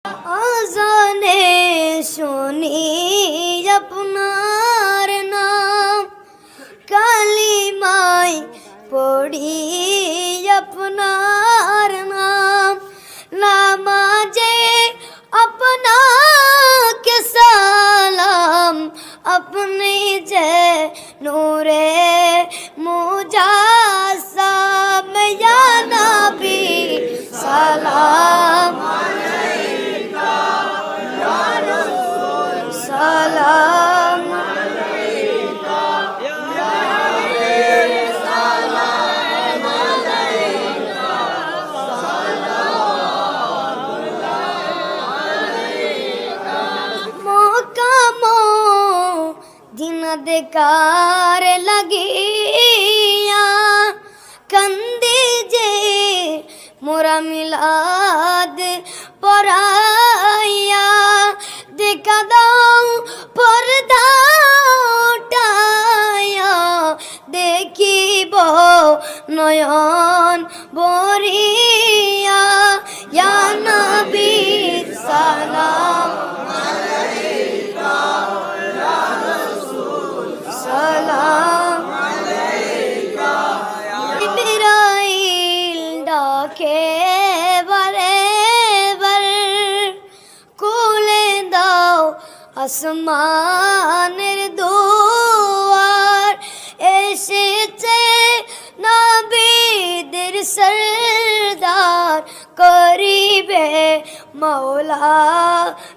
আজানে শুনি আপনার নাম, কালিমায় পড়ি আপনার নাম, নামাজে আপনাকে সালাম, আপনি যে নূরে মুজাসসাম, ইয়া নবী সালাম আলাইকা, ইয়া রাসূল সালাম আলাইকা, ইয়া হাবিব সালাম আলাইকা, সালামুল্লাহ আলাইকা। মকাম দিনদকার লাগিয়া কান্দে যে মোরা মিলাদ পরাইয়া, দেখা দাও পর্দা উঠাইয়া, দেখিব নয়ন বরিয়া, ইয়া নবী সালাম আলাইকা, ইয়া রাসূল সালাম আলাইকা। জিবরাইল ডাকে বারে বার, খুলে দাও আসমানের দুয়ার, এসেছে নবীদের সরদার, করিবে মৌলা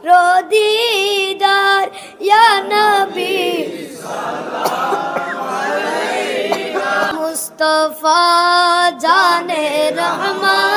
রদিদার, ইয়া নবী মুস্তফা জানে রহমান,